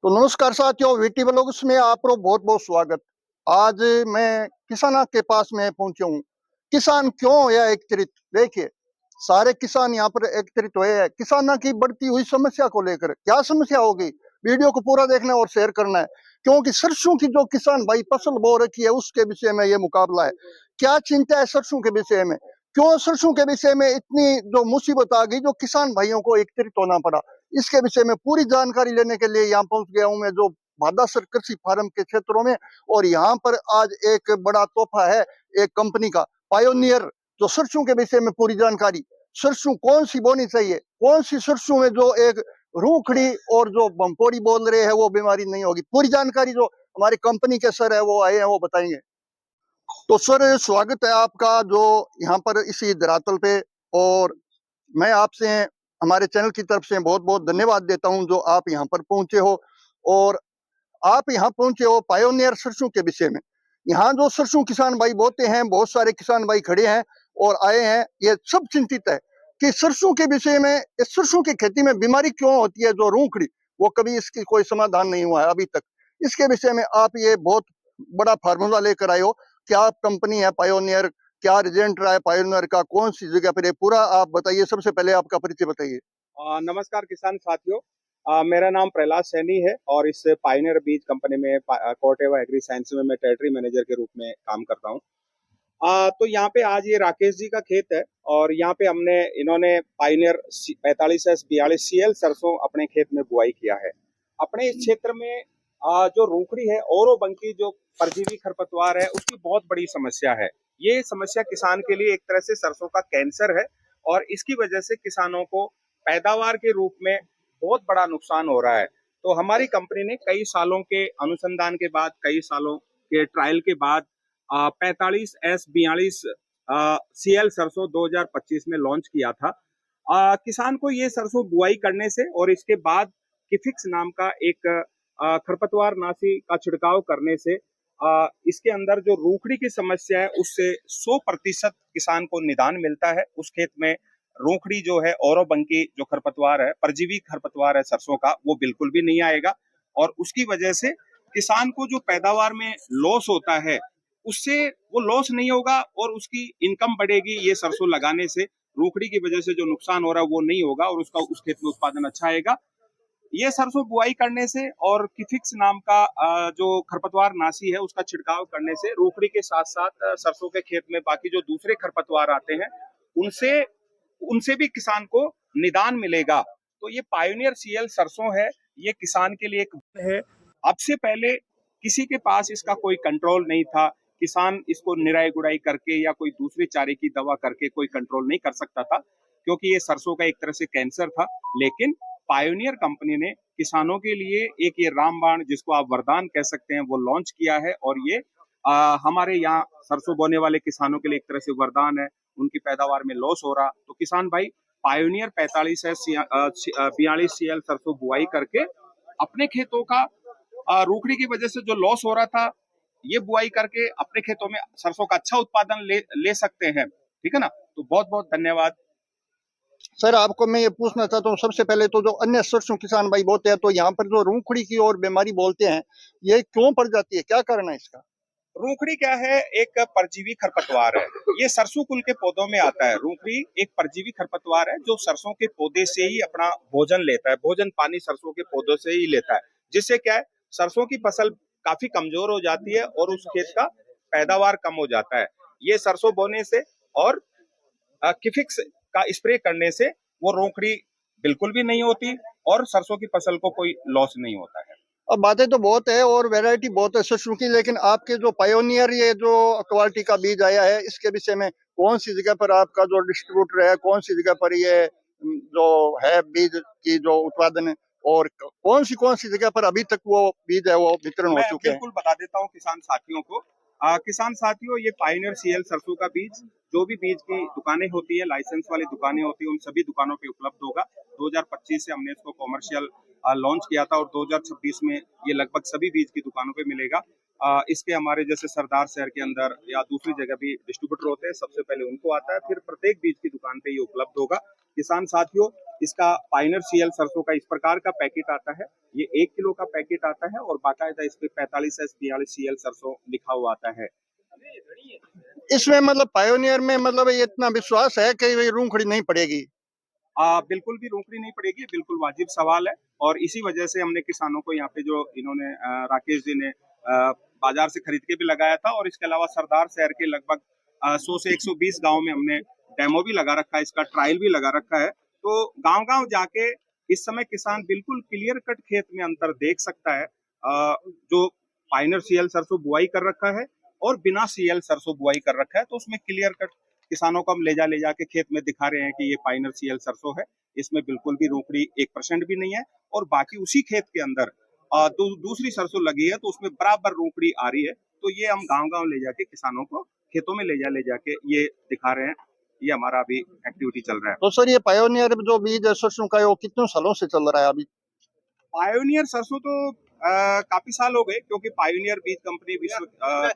तो नमस्कार साथियों, वीटी ब्लॉग्स में आपको बहुत बहुत स्वागत। आज मैं किसाना के पास में पहुंचे हूँ। किसान क्यों या एकत्रित? देखिए, सारे किसान यहाँ पर एकत्रित हुए हैं किसाना की बढ़ती हुई समस्या को लेकर। क्या समस्या होगी, वीडियो को पूरा देखना है और शेयर करना है, क्योंकि सरसों की जो किसान भाई फसल बो रखी है उसके विषय में ये मुकाबला है। क्या चिंता है सरसों के विषय में, क्यों सरसों के विषय में इतनी जो मुसीबत आ गई, जो किसान भाइयों को एकत्रित होना पड़ा, इसके विषय में पूरी जानकारी लेने के लिए यहाँ पहुंच गया हूं मैं, जो भादासर कृषि फार्म के क्षेत्रों में। और यहाँ पर आज एक बड़ा तोहफा है, एक कंपनी का पायोनियर, जो सरसों के विषय में पूरी जानकारी। सरसों कौन सी बोनी चाहिए, कौन सी सरसों में जो एक रूखड़ी और जो बम्पोड़ी बोल रहे हैं वो बीमारी नहीं होगी, पूरी जानकारी जो हमारी कंपनी के सर है वो आए हैं वो बताएंगे। तो सर, स्वागत है आपका जो यहाँ पर इसी धरातल पे। और मैं आपसे हमारे चैनल की तरफ से बहुत बहुत धन्यवाद देता हूं जो आप यहाँ पर पहुंचे हो। और आप यहाँ पहुंचे हो पायोनियर सरसों के विषय में। यहाँ जो सरसों किसान भाई बोते हैं, बहुत सारे किसान भाई खड़े हैं और आए हैं, ये सब चिंतित है कि सरसों के विषय में, इस सरसों की खेती में बीमारी क्यों होती है जो रूखड़ी, वो कभी इसकी कोई समाधान नहीं हुआ है अभी तक। इसके विषय में आप ये बहुत बड़ा फार्मूला लेकर आए हो। क्या कंपनी है पायोनियर, क्या रिजल्ट रहा है पायोनियर का, कौन सी जगह पर है, पूरा आप बताइए। सबसे पहले आपका परिचय बताइए। नमस्कार किसान साथियों। मेरा नाम प्रहलाद सैनी है और इस पायनियर बीज कंपनी में कोटेवा एग्री साइंस में मैं टेरिटरी मैनेजर के रूप में काम करता हूँ। तो यहाँ पे आज ये राकेश जी का खेत है और यहाँ पे इन्होंने पायनियर 45S42 CL सरसों अपने खेत में बुआई किया है। अपने इस क्षेत्र में जो रूखड़ी है, ओरोबंकी जो परजीवी खरपतवार है, उसकी बहुत बड़ी समस्या है। ये समस्या किसान के लिए एक तरह से सरसों का कैंसर है और इसकी वजह से किसानों को पैदावार के रूप में बहुत बड़ा नुकसान हो रहा है। तो हमारी कंपनी ने कई सालों के अनुसंधान के बाद, कई सालों के ट्रायल के बाद 45S42 CL सरसों 2025 में लॉन्च किया था। किसान को ये सरसों बुआई करने से और इसके बाद किफिक्स नाम का एक खरपतवार नाशी का छिड़काव करने से इसके अंदर जो रूखड़ी की समस्या है उससे 100% किसान को निदान मिलता है। उस खेत में रूखड़ी जो है, औरोबंकी जो खरपतवार है, परजीवी खरपतवार है सरसों का, वो बिल्कुल भी नहीं आएगा। और उसकी वजह से किसान को जो पैदावार में लॉस होता है उससे वो लॉस नहीं होगा और उसकी इनकम बढ़ेगी। ये सरसों लगाने से रूखड़ी की वजह से जो नुकसान हो रहा है वो नहीं होगा और उसका उस खेत में उत्पादन अच्छा आएगा। ये सरसों बुआई करने से और किफिक्स नाम का जो खरपतवार नाशी है उसका छिड़काव करने से रूखड़ी के साथ साथ सरसों के खेत में बाकी जो दूसरे खरपतवार आते हैं उनसे उनसे भी किसान को निदान मिलेगा। तो ये पायोनियर CL सरसों है, ये किसान के लिए एक है। अब से पहले किसी के पास इसका कोई कंट्रोल नहीं था। किसान इसको निराई गुड़ाई करके या कोई दूसरी चारे की दवा करके कोई कंट्रोल नहीं कर सकता था, क्योंकि ये सरसों का एक तरह से कैंसर था। लेकिन पायोनियर कंपनी ने किसानों के लिए एक ये रामबाण, जिसको आप वरदान कह सकते हैं, वो लॉन्च किया है और ये हमारे यहाँ सरसों बोने वाले किसानों के लिए एक तरह से वरदान है। उनकी पैदावार में लॉस हो रहा तो किसान भाई पायोनियर 45S42 CL सरसों बुआई करके अपने खेतों का रूखड़ी की वजह से जो लॉस हो रहा था, ये बुआई करके अपने खेतों में सरसों का अच्छा उत्पादन ले सकते हैं। ठीक है ना। तो बहुत बहुत धन्यवाद। सर, आपको मैं ये पूछना चाहता हूँ, सबसे पहले तो जो अन्य सरसों किसान भाई बोलते हैं, तो यहाँ पर जो रूखड़ी की और बीमारी बोलते हैं, ये क्यों पड़ जाती है, क्या कारण है इसका? रूखड़ी क्या है? एक परजीवी खरपतवार है। ये सरसों कुल के पौधों में आता है। रूखड़ी एक परजीवी खरपतवार है जो सरसों के पौधे से ही अपना भोजन लेता है। भोजन पानी सरसों के पौधों से ही लेता है, जिससे क्या है, सरसों की फसल काफी कमजोर हो जाती है और उस खेत का पैदावार कम हो जाता है। ये सरसों बोने से और किफिक्स का स्प्रे करने से वो रूखड़ी बिल्कुल भी नहीं होती और सरसों की फसल को कोई लॉस नहीं होता है। अब बातें तो बहुत है और वैरायटी बहुत है सरसों की, लेकिन आपके जो पायोनियर ये जो क्वालिटी का बीज आया है, इसके विषय में कौन सी जगह पर आपका जो डिस्ट्रीब्यूटर है, कौन सी जगह पर ये जो है बीज की जो उत्पादन है, और कौन सी जगह पर अभी तक वो बीज है वो वितरण हो मैं चुके हैं? बिल्कुल बता देता हूँ किसान साथियों को। किसान साथियों, ये पायनियर CL सरसों का बीज जो भी बीज की दुकानें होती है, लाइसेंस वाली दुकानें होती है, उन सभी दुकानों पे उपलब्ध होगा। 2025 से हमने इसको कॉमर्शियल लॉन्च किया था और 2026 में ये लगभग सभी बीज की दुकानों पे मिलेगा। इसके हमारे जैसे सरदार शहर के अंदर या दूसरी जगह भी डिस्ट्रीब्यूटर होते हैं, सबसे पहले उनको आता है, फिर प्रत्येक बीज की दुकान पे ये उपलब्ध होगा। किसान साथियों, इसका पायनियर सीएल सरसों का इस प्रकार का पैकेट आता है, ये 1 किलो का पैकेट आता है और बाकायदा इस पे 45S 42 सीएल सरसों लिखा हुआ आता है। इसमें मतलब पायोनियर में मतलब ये इतना विश्वास है कि ये रूंखड़ी नहीं पड़ेगी। बिल्कुल भी रोकड़ी नहीं पड़ेगी, बिल्कुल वाजिब सवाल है और इसी वजह से हमने किसानों को यहाँ पे जो इन्होंने राकेश जी ने बाजार से खरीद के भी लगाया था और इसके अलावा सरदार शहर के लगभग 100 से 120 गांव में हमने डेमो भी लगा रखा है, इसका ट्रायल भी लगा रखा है। तो गांव-गांव जाके इस समय किसान बिल्कुल क्लियर कट खेत में अंतर देख सकता है, जो पायनियर सीएल सरसों बुआई कर रखा है और बिना सीएल सरसों बुआई कर रखा है, तो उसमें क्लियर कट किसानों को हम ले जाके खेत में दिखा रहे हैं कि ये पायनियर सीएल सरसों है, इसमें बिल्कुल भी रोकड़ी 1% भी नहीं है और बाकी उसी खेत के अंदर दूसरी सरसों लगी है तो उसमें बराबर रोकड़ी आ रही है। तो ये हम गांव-गांव ले जाके किसानों को खेतों में ले जाके ये दिखा रहे हैं। ये हमारा अभी एक्टिविटी चल रहा है। तो सर ये पायोनियर जो बीज है सरसों का है वो कितने सालों से चल रहा है अभी? पायोनियर सरसों तो काफी साल हो गए क्योंकि पायोनियर बीज कंपनी विश्व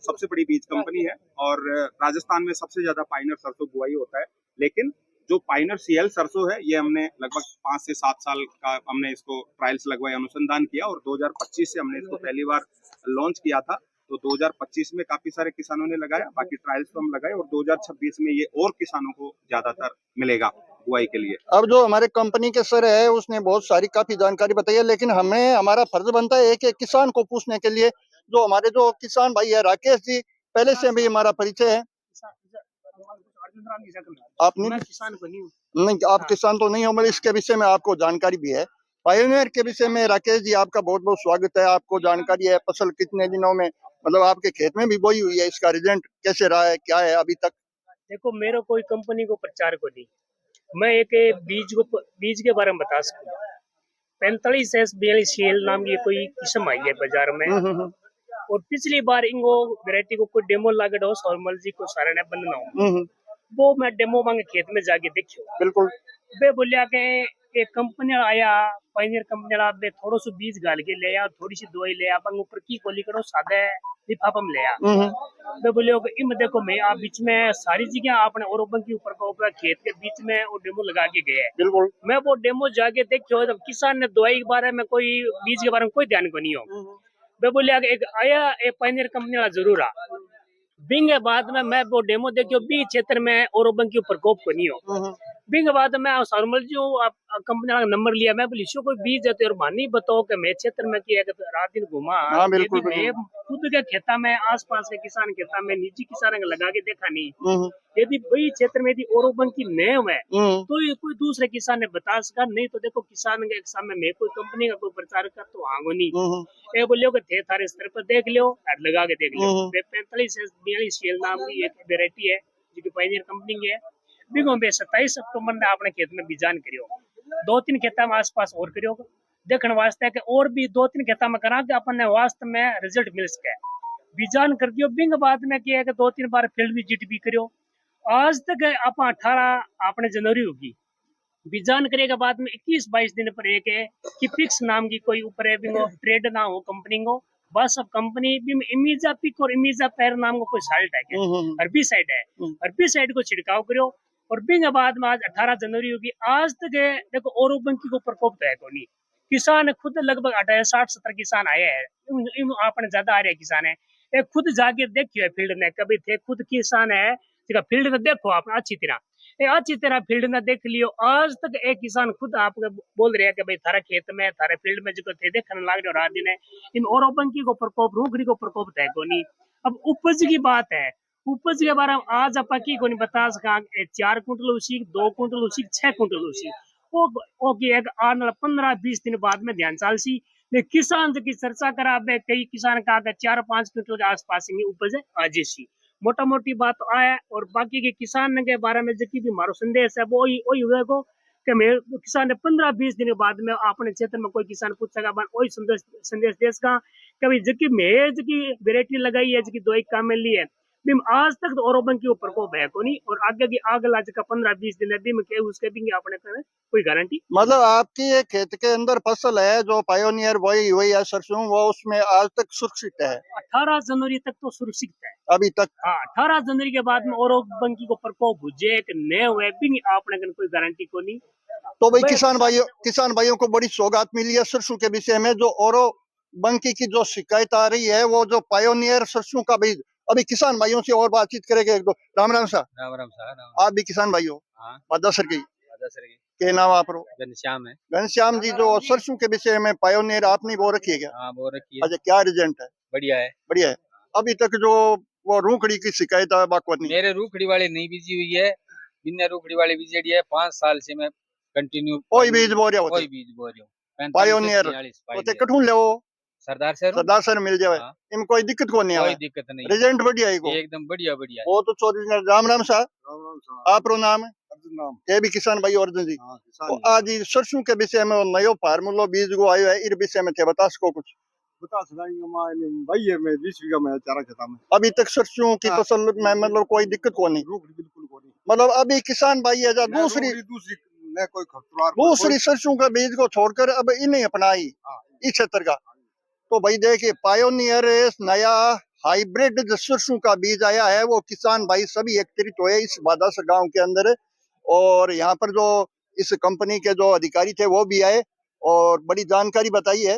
सबसे बड़ी बीज कंपनी है और राजस्थान में सबसे ज्यादा पायोनियर सरसों बुआई होता है। लेकिन जो पायोनियर सीएल सरसों है ये हमने लगभग 5 से 7 साल का हमने इसको ट्रायल्स लगवाए, अनुसंधान किया और 2025 से हमने इसको पहली बार लॉन्च किया था। तो 2025 में काफी सारे किसानों ने लगाया, बाकी ट्रायल्स तो हम लगाए और 2026 में ये और किसानों को ज्यादातर मिलेगा बुआई के लिए। अब जो हमारे कंपनी के सर है उसने बहुत सारी काफी जानकारी बताई है, लेकिन हमें हमारा फर्ज बनता है एक एक किसान को पूछने के लिए। जो हमारे जो किसान भाई है राकेश जी, पहले से भी हमारा परिचय है। आप नहीं किसान को नहीं हूँ। नहीं, आप किसान तो नहीं हो, मगर इसके विषय में आपको जानकारी भी है। पायोनियर के विषय में राकेश जी आपका बहुत बहुत स्वागत है। आपको जानकारी है फसल कितने दिनों में मतलब आपके खेत में भी बोई हुई है, इसका रिजल्ट कैसे रहा है, क्या है अभी तक? देखो मेरा कोई कंपनी को प्रचार को नहीं, मैं एक बीज के बारे में बता सकूँ। 45S 42 सीएल नाम की कोई किस्म आई है बाजार में और पिछली बार इनको वैरायटी को कोई डेमो लागत हो सौरमल जी को सारे ने बनना हो वो मैं डेमो मांगे खेत में जाके देखियो। बिल्कुल वे बोलिया के एक कंपनी आया पायनियर कंपनी वाला बे थोड़ो सो बीज गाल के ले आ, थोड़ी सी दवाई ले आ, अपन ऊपर की कोली करो सादे लिफाफा में ले आ। वे बोलियो कि इम देखो मैं आप बीच में सारी चीजें आपने और के ऊपर का ऊपर खेत के बीच में वो डेमो लगा के गए हैं। बिल्कुल मैं वो डेमो जाके देखियो तो किसान ने दवाई के बारे में कोई बीज के बारे में कोई ध्यान को नहीं हो। वे बोलिया एक आया एक पायनियर कंपनी वाला जरूर आ बिंग बाद में मैं वो डेमो देखियो बी क्षेत्र में और की प्रकोप को नहीं हो। बिंग बाद में सौरमल जी कंपनी वाला नंबर लिया, मैं बोली कोई बीज है तो मानी बताओ कि मैं क्षेत्र में किया रात दिन घुमा। बिल्कुल, मैं खुद के खेता में आसपास के किसान खेता में निजी किसान लगा के देखा नहीं। यदि वही क्षेत्र में यदि और की नेम है तो ये कोई दूसरे किसान ने बता सका, नहीं तो देखो किसान के सामने मैं कोई कंपनी का कोई प्रचार कर तो आंगो नहीं। ये बोलियो कि थे थारे स्तर पर देख लियो और लगा के देख लियो। 45S 42 सीएल नाम की एक वेरायटी है जो कि पायनियर कंपनी की है। बिगो में 27 अक्टूबर ने अपने खेत में बीजान करियो, 2-3 खेता में आसपास और करियो देखने वास्ते के और भी 2-3 खेता में करा के अपन ने वास्तव में रिजल्ट मिल सके। बीजान कर दियो बिंग बाद में किया कि 2-3 बार फील्ड विजिट भी करियो। आज तक आप 18 अपने जनवरी होगी बीजान करे के बाद में 21-22 दिन पर एक है कि फिक्स नाम की कोई ऊपर है ट्रेड ना हो कंपनी को बस अब कंपनी भी इमीजा पिक और इमीजा पैर नाम को कोई साल्ट है अरबी साइड है, अरबी साइड को छिड़काव करो और बिंग बाद में आज 18 जनवरी होगी। आज तक है देखो और की को प्रकोप तो है को नहीं। किसान खुद लगभग 60-70 किसान आए हैं, आपने ज्यादा आ रहे किसान है एक खुद जाके देखियो फील्ड में कभी थे खुद किसान है फील्ड में देखो आप अच्छी तरह फील्ड में देख लियो। आज तक एक किसान खुद आपको बोल रहे हैं कि भाई थारा खेत में थारे फील्ड में जो थे देखने लाग रहे रात दिन है इन और को प्रकोप रूखड़ी को प्रकोप है को नहीं। अब उपज की बात है, उपज के बारे में आज आप की को नहीं बता सका 4 कुंटल उसी 2 कुंटल उसी 6 कुंटल उसी वो की एक 15-20 दिन बाद में ध्यान चाल सी किसान की चर्चा करा कई किसान का 4-5 क्विंटल के आसपास उपज है आज सी मोटा मोटी बात तो आया। और बाकी के किसान के बारे में जितनी भी मारो संदेश है वो वही हुए को कि मैं किसान ने 15-20 दिन बाद में अपने क्षेत्र में कोई किसान पूछेगा वही संदेश देश का कभी जबकि मैं की वेरायटी लगाई है जबकि 2 काम में ली है बिम आज तक तो औरों के ऊपर को है को नहीं, और आगे की आग लाज का 15-20 दिन अभी में के उसके भी अपने का कोई गारंटी। मतलब आपकी ये खेत के अंदर फसल है जो पायोनियर बोई हुई है सरसों, वो उसमें आज तक सुरक्षित है 18 जनवरी तक तो सुरक्षित है अभी तक। हाँ। 18 जनवरी के बाद में औरों बंकी को प्रकोप हुए एक नए हुए भी नहीं आपने का कोई गारंटी को नहीं। तो भाई किसान भाइयों को बड़ी सौगात मिली है सरसों के विषय में। जो औरों बंकी की जो शिकायत आ रही है वो जो पायोनियर सरसों का बीज, अभी किसान भाइयों से और बातचीत करेंगे एक दो। राम राम सा। राम राम साहब। आप भी किसान भाई हो? हाँ। बादसर की सर की के नाम आप रो? घनश्याम है। घनश्याम जी, जो सरसों के विषय में पायोनियर आपने वो रखी है क्या? हाँ वो रखी है। अच्छा, क्या रिजल्ट है? बढ़िया है। बढ़िया है। अभी तक जो वो रूखड़ी की शिकायत है बाकवत नहीं? मेरे रूखड़ी वाले नहीं बीजी हुई है, बिना रूखड़ी वाली बीजेडी है। 5 साल से मैं कंटिन्यू कोई बीज बो रहा कोई होते बीज बो रही हूँ। पायोनियर होते कठून ले वो सरदार सर मिल जाए। हाँ। इनमें कोई दिक्कत को नहीं कोई आवे, दिक्कत नहीं, रिजल्ट बढ़िया है को एकदम बढ़िया बढ़िया है। वो तो चोरी। राम राम सा। आप रो नाम है? अर्जुन नाम। ये भी किसान भाई अर्जुन जी। हाँ, तो किसान आज ये सरसों के विषय में नयो फार्मूलो बीज को आयो है, इस विषय में थे बता सको कुछ? बता सकेंगे भाई है मैं 20 बीघा में चारा खेता में। अभी तक सरसों की हाँ। फसल में मतलब कोई दिक्कत को नहीं? रूखड़ी बिल्कुल को नहीं। मतलब अभी किसान भाई है जो न दूसरी दूसरी न कोई खतरार दूसरी सरसों का बीज को छोड़कर अब इन्हें अपनाई इस क्षेत्र का। तो भाई देखिए, पायोनियर नया हाइब्रिड जो सरसों का बीज आया है वो किसान भाई सभी एकत्रित हुए इस बादासर गांव के अंदर। और यहाँ पर जो इस कंपनी के जो अधिकारी थे वो भी आए और बड़ी जानकारी बताई है।